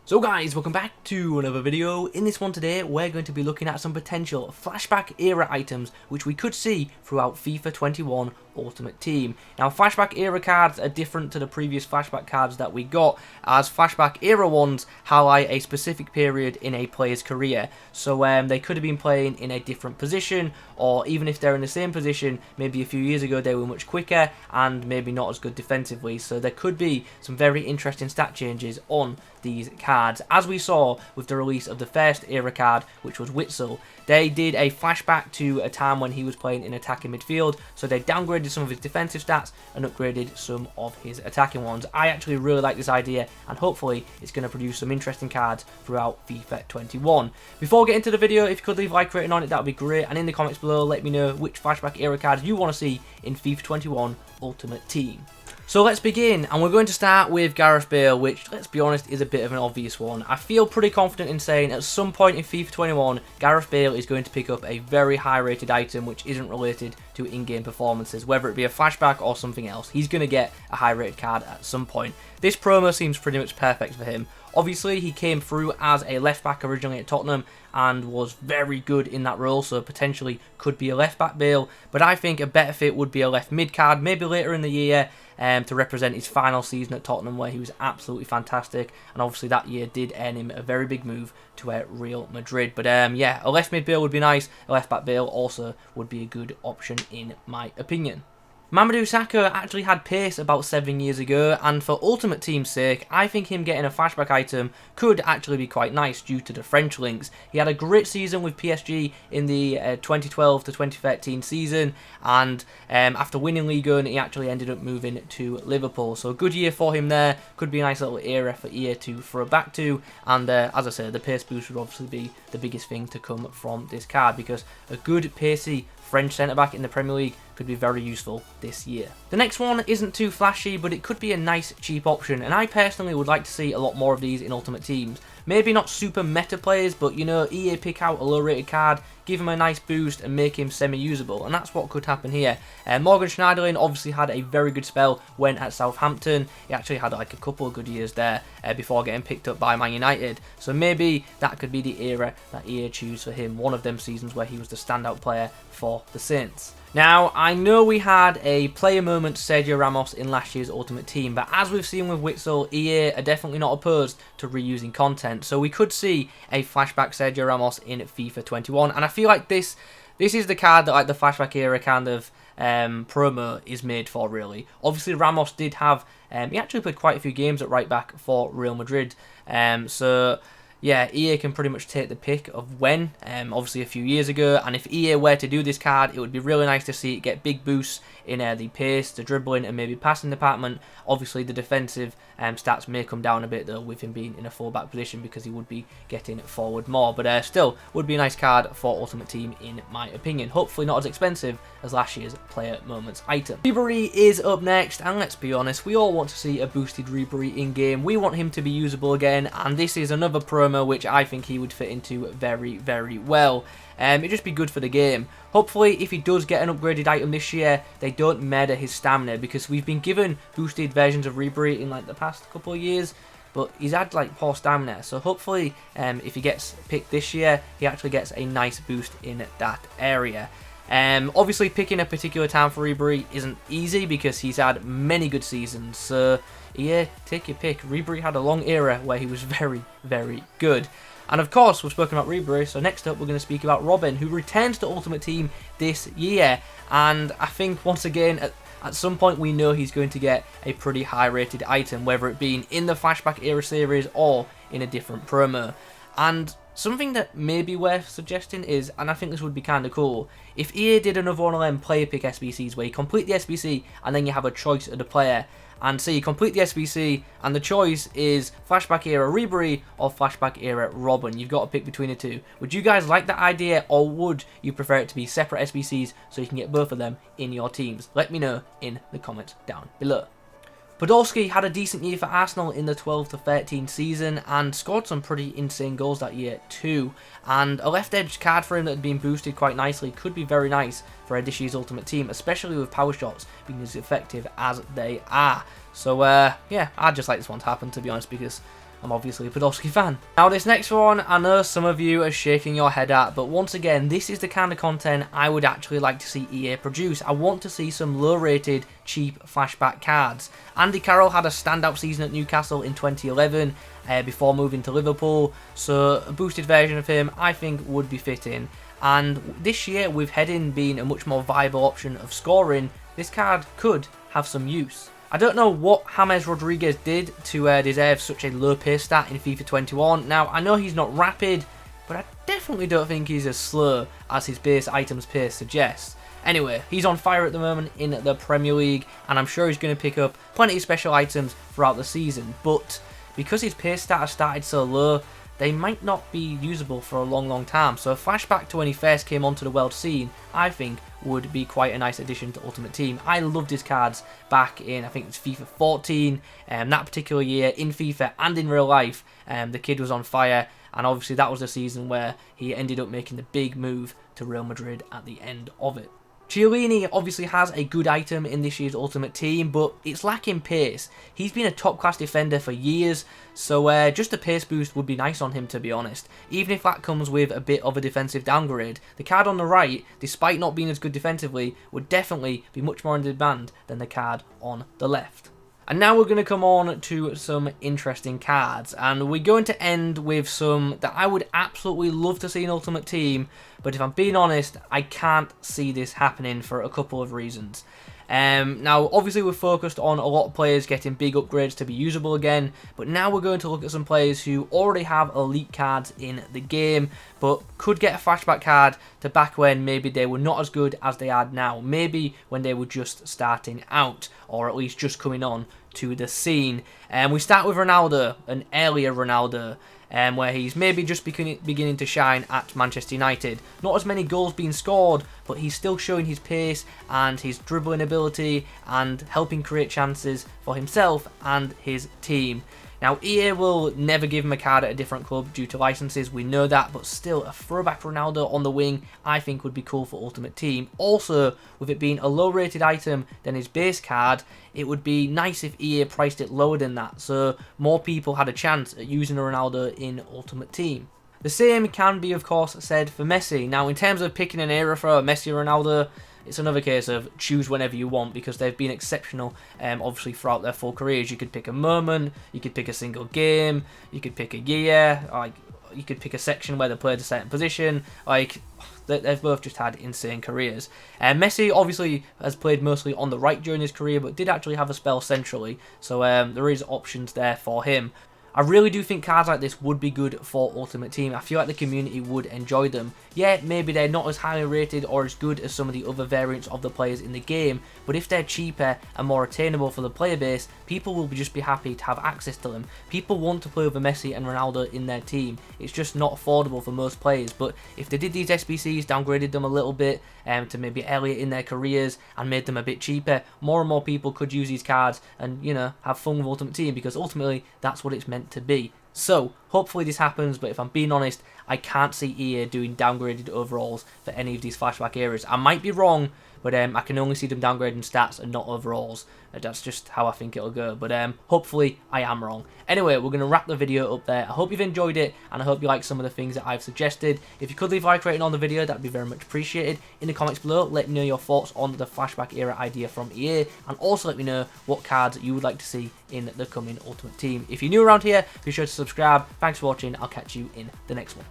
So guys, welcome back to another video. In this one today, we're going to be looking at some potential flashback era items which we could see throughout FIFA 21 Ultimate Team. Now, flashback era cards are different to the previous flashback cards that we got, as flashback era ones highlight a specific period in a player's career. So they could have been playing in a different position, or even if they're in the same position, maybe a few years ago they were much quicker and maybe not as good defensively. So there could be some very interesting stat changes on these cards, as we saw with the release of the first era card, which was Witsel. They did a flashback to a time when he was playing in attacking midfield, so they downgraded some of his defensive stats and upgraded some of his attacking ones. I actually really like this idea, and hopefully it's going to produce some interesting cards throughout FIFA 21. Before getting to the video, if you could leave a like rating on it, that would be great, and in the comments below let me know which flashback era cards you want to see in FIFA 21 Ultimate Team. So let's begin, and we're going to start with Gareth Bale, which, let's be honest, is a bit of an obvious one. I feel pretty confident in saying at some point in FIFA 21, Gareth Bale is going to pick up a very high rated item which isn't related to in-game performances, whether it be a flashback or something else. He's going to get a high rated card at some point. This promo seems pretty much perfect for him. Obviously, he came through as a left-back originally at Tottenham and was very good in that role, so potentially could be a left-back Bale, but I think a better fit would be a left-mid card, maybe later in the year, to represent his final season at Tottenham, where he was absolutely fantastic, and obviously that year did earn him a very big move to Real Madrid. But yeah, a left-mid Bale would be nice, a left-back Bale also would be a good option in my opinion. Mamadou Sakho actually had pace about 7 years ago, and for Ultimate Team's sake, I think him getting a flashback item could actually be quite nice due to the French links. He had a great season with PSG in the 2012 to 2013 season, and after winning Ligue 1, he actually ended up moving to Liverpool. So a good year for him there, could be a nice little era for EA to throw back to, and as I said, the pace boost would obviously be the biggest thing to come from this card, because a good pacey French centre-back in the Premier League could be very useful this year. The next one isn't too flashy, but it could be a nice cheap option, and I personally would like to see a lot more of these in Ultimate Teams. Maybe not super meta players, but you know, EA pick out a low rated card, give him a nice boost and make him semi-usable, and that's what could happen here. Morgan Schneiderlin obviously had a very good spell when at Southampton. He actually had like a couple of good years there before getting picked up by Man United, so maybe that could be the era that EA choose for him, one of them seasons where he was the standout player for the Saints. Now, I know we had a player moment Sergio Ramos in last year's Ultimate Team, but as we've seen with Witsel, EA are definitely not opposed to reusing content, so we could see a flashback Sergio Ramos in FIFA 21, and I feel like this is the card that like the flashback era kind of promo is made for, really. Obviously, Ramos did have, he actually played quite a few games at right back for Real Madrid, so yeah, EA can pretty much take the pick of when, obviously a few years ago, and if EA were to do this card, it would be really nice to see it get big boosts in the pace, the dribbling, and maybe passing department. Obviously, the defensive stats may come down a bit, though, with him being in a full-back position, because he would be getting forward more, but still, would be a nice card for Ultimate Team, in my opinion. Hopefully not as expensive as last year's Player Moments item. Ribery is up next, and let's be honest, we all want to see a boosted Ribery in-game. We want him to be usable again, and this is another promo which I think he would fit into very, very well. It'd just be good for the game. Hopefully, if he does get an upgraded item this year, they don't murder his stamina, because we've been given boosted versions of Ribery in like the past couple of years, but he's had like poor stamina. So hopefully, if he gets picked this year, he actually gets a nice boost in that area. Obviously, picking a particular time for Ribery isn't easy because he's had many good seasons. So yeah, take your pick. Ribery had a long era where he was very, very good. And of course, we've spoken about Ribery, so next up we're going to speak about Robben, who returns to Ultimate Team this year. And I think, once again, at some point we know he's going to get a pretty high rated item, whether it be in the Flashback Era series or in a different promo. And something that may be worth suggesting is, and I think this would be kind of cool, if EA did another one of them player pick SBCs where you complete the SBC and then you have a choice of the player, and so you complete the SBC and the choice is Flashback Era Ribery or Flashback Era Robben. You've got to pick between the two. Would you guys like that idea, or would you prefer it to be separate SBCs so you can get both of them in your teams? Let me know in the comments down below. Podolski had a decent year for Arsenal in the 12-13 season and scored some pretty insane goals that year too. And a left edge card for him that had been boosted quite nicely could be very nice for this year's Ultimate Team, especially with power shots being as effective as they are. So yeah, I'd just like this one to happen, to be honest, because I'm obviously a Podolski fan. Now this next one, I know some of you are shaking your head at, but once again, this is the kind of content I would actually like to see EA produce. I want to see some low-rated, cheap flashback cards. Andy Carroll had a standout season at Newcastle in 2011 before moving to Liverpool, so a boosted version of him I think would be fitting. And this year, with heading being a much more viable option of scoring, this card could have some use. I don't know what James Rodriguez did to deserve such a low pace stat in FIFA 21. Now, I know he's not rapid, but I definitely don't think he's as slow as his base items pace suggests. Anyway, he's on fire at the moment in the Premier League, and I'm sure he's going to pick up plenty of special items throughout the season, but because his pace stat has started so low, they might not be usable for a long time. So a flashback to when he first came onto the world scene, I think would be quite a nice addition to Ultimate Team. I loved his cards back in, I think it's FIFA 14, that particular year, in FIFA and in real life. The kid was on fire, and obviously that was the season where he ended up making the big move to Real Madrid at the end of it. Chiellini obviously has a good item in this year's Ultimate Team, but it's lacking pace. He's been a top-class defender for years, so just a pace boost would be nice on him, to be honest. Even if that comes with a bit of a defensive downgrade, the card on the right, despite not being as good defensively, would definitely be much more in demand than the card on the left. And now we're going to come on to some interesting cards, and we're going to end with some that I would absolutely love to see in Ultimate Team, but if I'm being honest, I can't see this happening for a couple of reasons. Now, obviously we're focused on a lot of players getting big upgrades to be usable again, but now we're going to look at some players who already have elite cards in the game, but could get a flashback card to back when maybe they were not as good as they are now, maybe when they were just starting out, or at least just coming on to the scene. We start with Ronaldo, an earlier Ronaldo, where he's maybe just beginning to shine at Manchester United. Not as many goals being scored, but he's still showing his pace and his dribbling ability and helping create chances for himself and his team. Now, EA will never give him a card at a different club due to licenses, we know that, but still, a throwback Ronaldo on the wing I think would be cool for Ultimate Team. Also, with it being a low-rated item than his base card, it would be nice if EA priced it lower than that, so more people had a chance at using a Ronaldo in Ultimate Team. The same can be, of course, said for Messi. Now, in terms of picking an era for Messi or Ronaldo, it's another case of choose whenever you want, because they've been exceptional, obviously, throughout their full careers. You could pick a moment, you could pick a single game, you could pick a year, like you could pick a section where they played a certain position. Like, they've both just had insane careers. Messi obviously has played mostly on the right during his career, but did actually have a spell centrally, so there is options there for him. I really do think cards like this would be good for Ultimate Team. I feel like the community would enjoy them. Yeah, maybe they're not as highly rated or as good as some of the other variants of the players in the game, but if they're cheaper and more attainable for the player base, people will just be happy to have access to them. People want to play with Messi and Ronaldo in their team. It's just not affordable for most players, but if they did these SBCs, downgraded them a little bit to maybe earlier in their careers and made them a bit cheaper, more and more people could use these cards and, you know, have fun with Ultimate Team, because ultimately that's what it's meant to be. So, hopefully this happens, but if I'm being honest, I can't see EA doing downgraded overalls for any of these flashback eras. I might be wrong, but I can only see them downgrading stats and not overalls. That's just how I think it'll go, but hopefully I am wrong. Anyway, we're going to wrap the video up there. I hope you've enjoyed it, and I hope you like some of the things that I've suggested. If you could leave a like rating on the video, that would be very much appreciated. In the comments below, let me know your thoughts on the flashback era idea from EA, and also let me know what cards you would like to see in the coming Ultimate Team. If you're new around here, be sure to subscribe. Thanks for watching. I'll catch you in the next one.